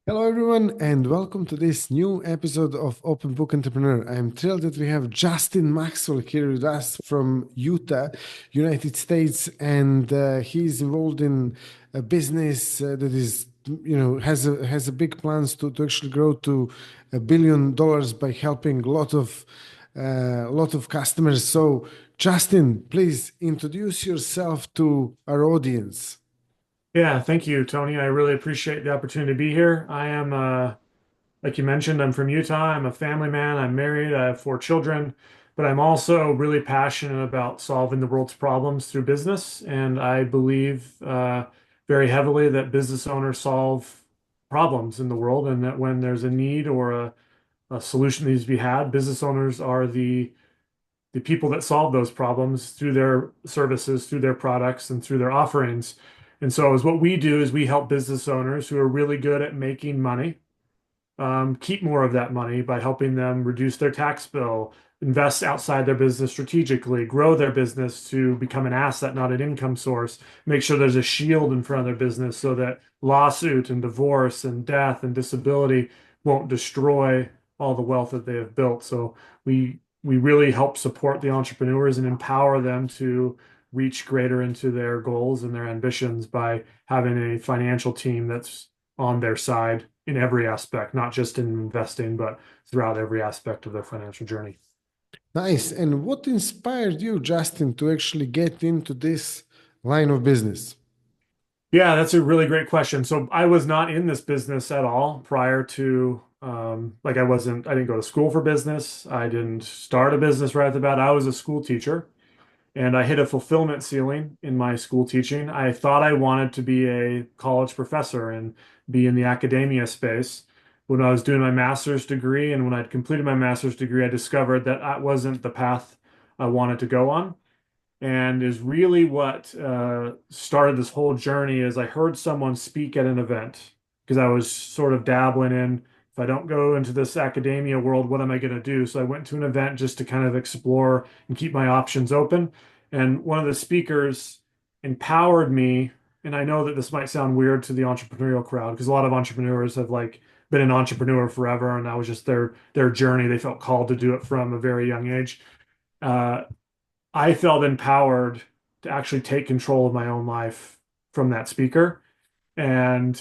Hello, everyone, and welcome to this new episode of Open Book Entrepreneur. I'm thrilled that we have Justin Maxwell here with us from Utah, United States, and he's involved in a business that is, has a big plans to actually grow to $1 billion by helping a lot of customers. So, Justin, please introduce yourself to our audience. Yeah, thank you, Tony. I really appreciate the opportunity to be here. I am, like you mentioned, I'm from Utah. I'm a family man. I'm married. I have four children, but I'm also really passionate about solving the world's problems through business. And I believe very heavily that business owners solve problems in the world, and that when there's a need or a solution that needs to be had, business owners are the people that solve those problems through their services, through their products, and through their offerings. And so, is what we do is we help business owners who are really good at making money keep more of that money by helping them reduce their tax bill, invest outside their business strategically, grow their business to become an asset, not an income source, make sure there's a shield in front of their business so that lawsuit and divorce and death and disability won't destroy all the wealth that they have built. So we really help support the entrepreneurs and empower them to reach greater into their goals and their ambitions by having a financial team that's on their side in every aspect, not just in investing, but throughout every aspect of their financial journey. Nice. And what inspired you, Justin, to actually get into this line of business? Yeah, that's a really great question. So I was not in this business at all prior to I didn't go to school for business. I didn't start a business right at the bat. I was a school teacher and I hit a fulfillment ceiling in my school teaching. I thought I wanted to be a college professor and be in the academia space. When I was doing my master's degree and when I'd completed my master's degree, I discovered that that wasn't the path I wanted to go on. And is really what started this whole journey is I heard someone speak at an event because I was sort of dabbling in, if I don't go into this academia world, what am I going to do? So I went to an event just to kind of explore and keep my options open. And one of the speakers empowered me. And I know that this might sound weird to the entrepreneurial crowd because a lot of entrepreneurs have like been an entrepreneur forever, and that was just their journey. They felt called to do it from a very young age. Uh, I felt empowered to actually take control of my own life from that speaker. And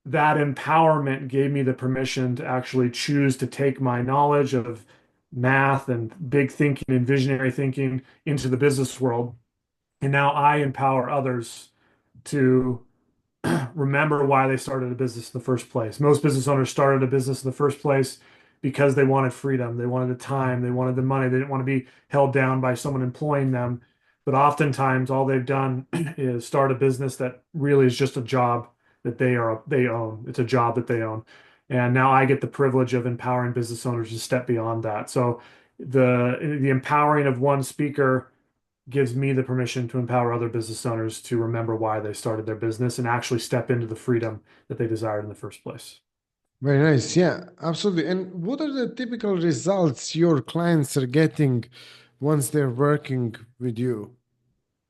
that empowerment gave me the permission to actually choose to take my knowledge of math and big thinking and visionary thinking into the business world. And now I empower others to remember why they started a business in the first place. Most business owners started a business in the first place because they wanted freedom, they wanted the time, they wanted the money, they didn't want to be held down by someone employing them. But oftentimes, all they've done is start a business that really is just a job that they own. It's a job that they own. And now I get the privilege of empowering business owners to step beyond that. So the empowering of one speaker gives me the permission to empower other business owners to remember why they started their business and actually step into the freedom that they desired in the first place. Very nice. Yeah, absolutely. And what are the typical results your clients are getting once they're working with you?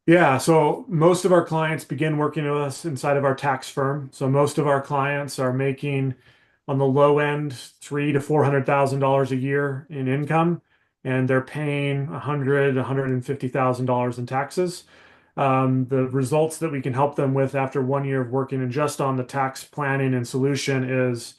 Yeah, so most of our clients begin working with us inside of our tax firm. So most of our clients are making on the low end three to four hundred thousand dollars a year in income, and they're paying $150,000 in taxes. The results that we can help them with after 1 year of working and just on the tax planning and solution is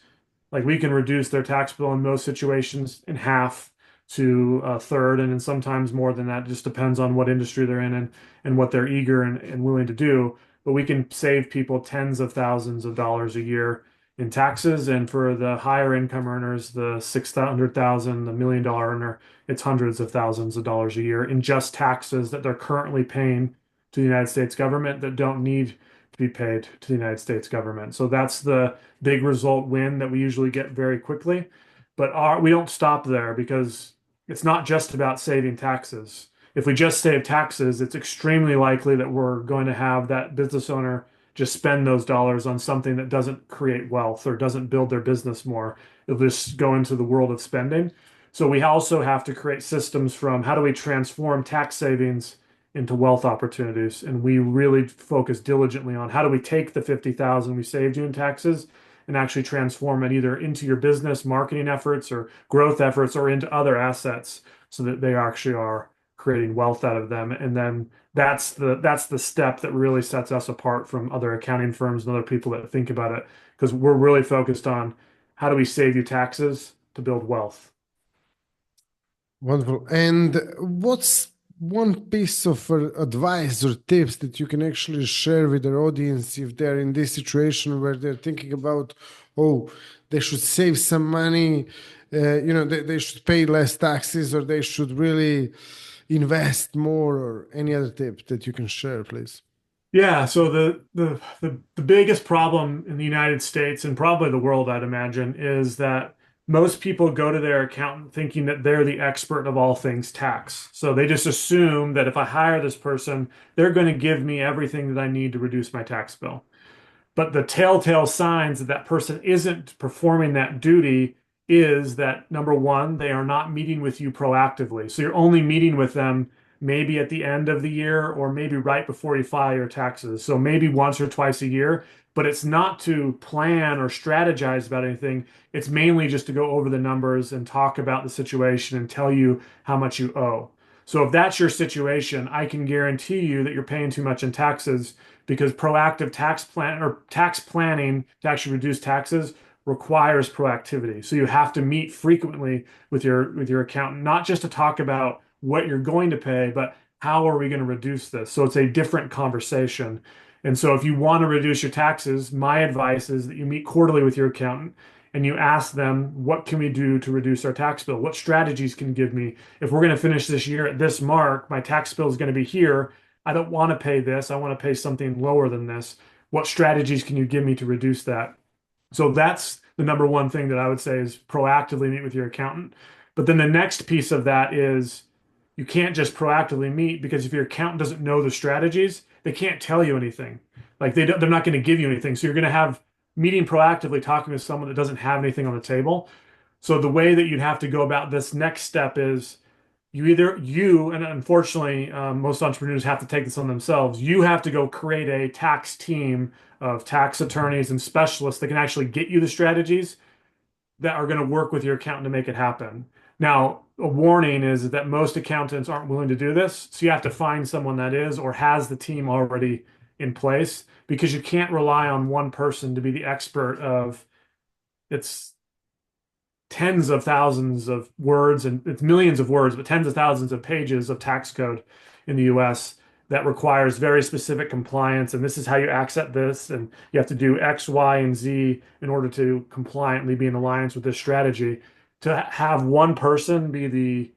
like we can reduce their tax bill in most situations in half to a third, and then sometimes more than that. It just depends on what industry they're in and what they're eager and willing to do. But we can save people tens of thousands of dollars a year in taxes. And for the higher income earners, the 600,000, the $1 million earner, it's hundreds of thousands of dollars a year in just taxes that they're currently paying to the United States government that don't need to be paid to the United States government. So that's the big result win that we usually get very quickly. But we don't stop there because it's not just about saving taxes. If we just save taxes, it's extremely likely that we're going to have that business owner just spend those dollars on something that doesn't create wealth or doesn't build their business more. It'll just go into the world of spending. So we also have to create systems from how do we transform tax savings into wealth opportunities. And we really focus diligently on how do we take the 50,000 we saved you in taxes and actually transform it either into your business marketing efforts or growth efforts or into other assets so that they actually are creating wealth out of them. And then that's the step that really sets us apart from other accounting firms and other people that think about it because we're really focused on how do we save you taxes to build wealth. Wonderful. And what's one piece of advice or tips that you can actually share with their audience if they're in this situation where they're thinking about, oh, they should save some money, they should pay less taxes, or they should really invest more, or any other tip that you can share, please? Yeah, so the biggest problem in the United States and probably the world, I'd imagine, is that most people go to their accountant thinking that they're the expert of all things tax. So they just assume that if I hire this person, they're going to give me everything that I need to reduce my tax bill. But the telltale signs that that person isn't performing that duty is that number one, they are not meeting with you proactively. So you're only meeting with them maybe at the end of the year or maybe right before you file your taxes. So maybe once or twice a year, but it's not to plan or strategize about anything. It's mainly just to go over the numbers and talk about the situation and tell you how much you owe. So if that's your situation, I can guarantee you that you're paying too much in taxes because proactive tax plan or tax planning to actually reduce taxes requires proactivity. So you have to meet frequently with your accountant, not just to talk about what you're going to pay, but how are we going to reduce this? So it's a different conversation. And so if you want to reduce your taxes, my advice is that you meet quarterly with your accountant and you ask them, what can we do to reduce our tax bill? What strategies can you give me? If we're going to finish this year at this mark, my tax bill is going to be here. I don't want to pay this. I want to pay something lower than this. What strategies can you give me to reduce that? So that's the number one thing that I would say is proactively meet with your accountant. But then the next piece of that is you can't just proactively meet because if your accountant doesn't know the strategies, they can't tell you anything. Like they're not going to give you anything. So you're going to have meeting proactively talking to someone that doesn't have anything on the table. So the way that you'd have to go about this next step is and unfortunately most entrepreneurs have to take this on themselves. You have to go create a tax team of tax attorneys and specialists that can actually get you the strategies that are going to work with your accountant to make it happen. Now, a warning is that most accountants aren't willing to do this, so you have to find someone that is or has the team already in place because you can't rely on one person to be the expert of it's tens of thousands of words and it's millions of words, but tens of thousands of pages of tax code in the US that requires very specific compliance. And this is how you accept this. And you have to do X, Y, and Z in order to compliantly be in alliance with this strategy. To have one person be the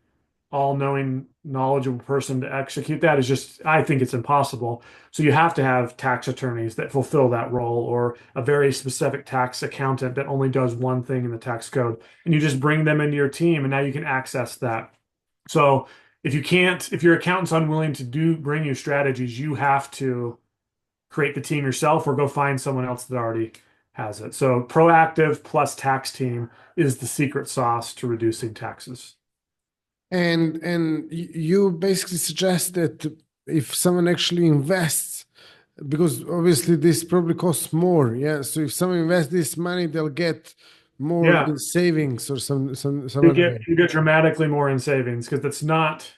all-knowing, knowledgeable person to execute that is just, I think it's impossible. So you have to have tax attorneys that fulfill that role or a very specific tax accountant that only does one thing in the tax code. And you just bring them into your team and now you can access that. So if your accountant's unwilling to bring you strategies, you have to create the team yourself or go find someone else that already has it. So proactive plus tax team is the secret sauce to reducing taxes. And you basically suggest that if someone actually invests, because obviously this probably costs more, yeah. So if someone invests this money, they'll get more Yeah, in savings or some you other get way. you get dramatically more in savings because it's not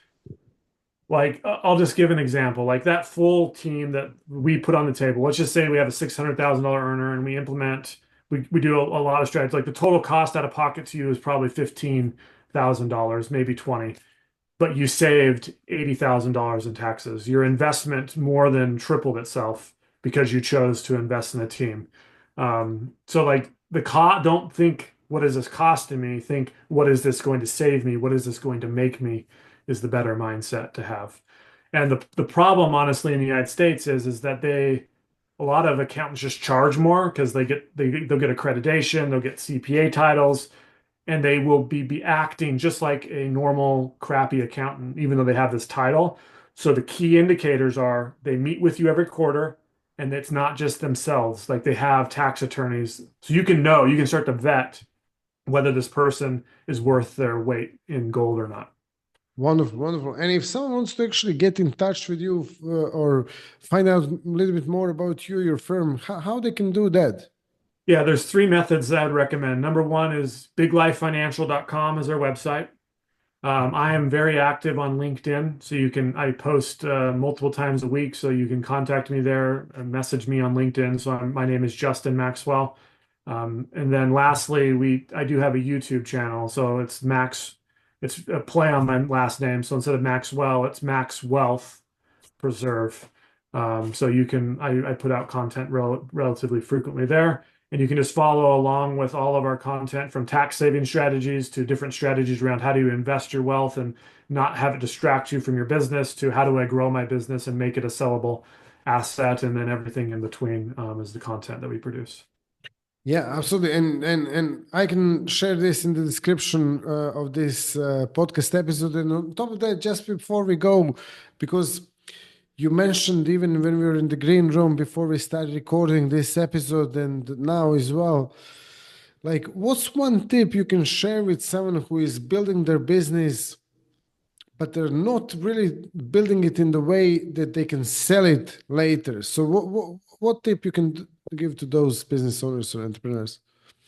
like I'll just give an example. Like that full team that we put on the table. Let's just say we have a $600,000 earner and we do a lot of strategies. Like the total cost out of pocket to you is probably $15,000, maybe 20, but you saved $80,000 in taxes. Your investment more than tripled itself because you chose to invest in a team. So like don't think what is this costing me? Think what is this going to save me? What is this going to make me? Is the better mindset to have. And the problem, honestly, in the United States is that a lot of accountants just charge more because they'll get accreditation, they'll get CPA titles, and they will be acting just like a normal crappy accountant, even though they have this title. So the key indicators are they meet with you every quarter, and it's not just themselves. Like they have tax attorneys. So you can start to vet whether this person is worth their weight in gold or not. Wonderful, wonderful. And if someone wants to actually get in touch with you or find out a little bit more about you, your firm, how they can do that? Yeah, there's three methods that I'd recommend. Number one is biglifefinancial.com is our website. I am very active on LinkedIn, so I post multiple times a week, so you can contact me there and message me on LinkedIn. So my name is Justin Maxwell. And then lastly, I do have a YouTube channel, so it's a play on my last name. So instead of Maxwell, it's Max Wealth Preserve. So I put out content relatively frequently there, and you can just follow along with all of our content from tax saving strategies to different strategies around how do you invest your wealth and not have it distract you from your business to how do I grow my business and make it a sellable asset, and then everything in between is the content that we produce. Yeah, absolutely. And I can share this in the description of this podcast episode. And on top of that, just before we go, because you mentioned even when we were in the green room before we started recording this episode and now as well, like what's one tip you can share with someone who is building their business, but they're not really building it in the way that they can sell it later? So what tip you can give to those business owners or entrepreneurs?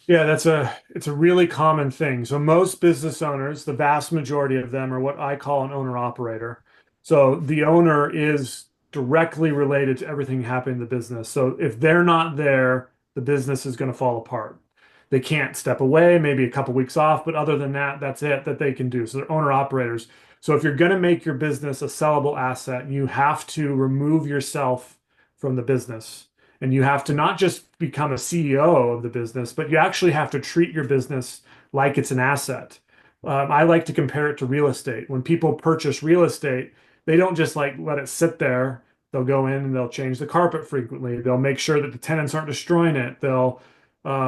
Yeah, it's a really common thing. So most business owners, the vast majority of them are what I call an owner operator. So the owner is directly related to everything happening in the business. So if they're not there, the business is going to fall apart. They can't step away, maybe a couple weeks off, but other than that, that's it that they can do. So they're owner operators. So if you're going to make your business a sellable asset, you have to remove yourself from the business. And you have to not just become a CEO of the business, but you actually have to treat your business like it's an asset. I like to compare it to real estate. When people purchase real estate, they don't just like let it sit there. They'll go in and they'll change the carpet frequently. They'll make sure that the tenants aren't destroying it. They'll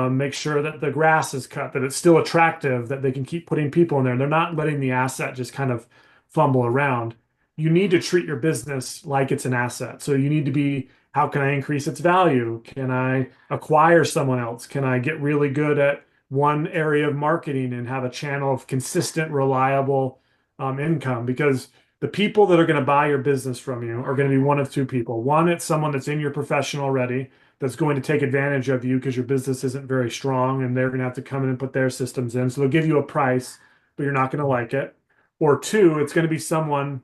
make sure that the grass is cut, that it's still attractive, that they can keep putting people in there. They're not letting the asset just kind of fumble around. You need to treat your business like it's an asset. So you need to be, how can I increase its value? Can I acquire someone else? Can I get really good at one area of marketing and have a channel of consistent, reliable income? Because the people that are going to buy your business from you are going to be one of two people. One, it's someone that's in your profession already that's going to take advantage of you because your business isn't very strong and they're going to have to come in and put their systems in. So they'll give you a price, but you're not going to like it. Or two, it's going to be someone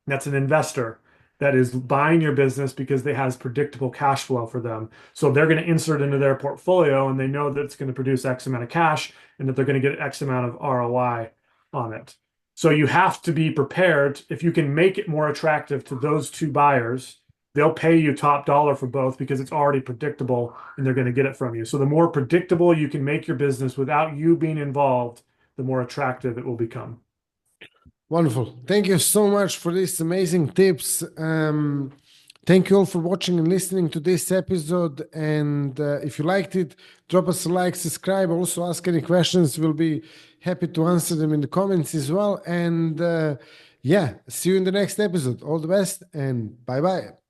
that's an investor that is buying your business because it has predictable cash flow for them. So they're going to insert into their portfolio and they know that it's going to produce X amount of cash and that they're going to get X amount of ROI on it. So you have to be prepared. If you can make it more attractive to those two buyers, they'll pay you top dollar for both because it's already predictable and they're going to get it from you. So the more predictable you can make your business without you being involved, the more attractive it will become. Wonderful. Thank you so much for these amazing tips. Thank you all for watching and listening to this episode. And if you liked it, drop us a like, subscribe, also ask any questions. We'll be happy to answer them in the comments as well. And yeah, see you in the next episode. All the best and bye bye.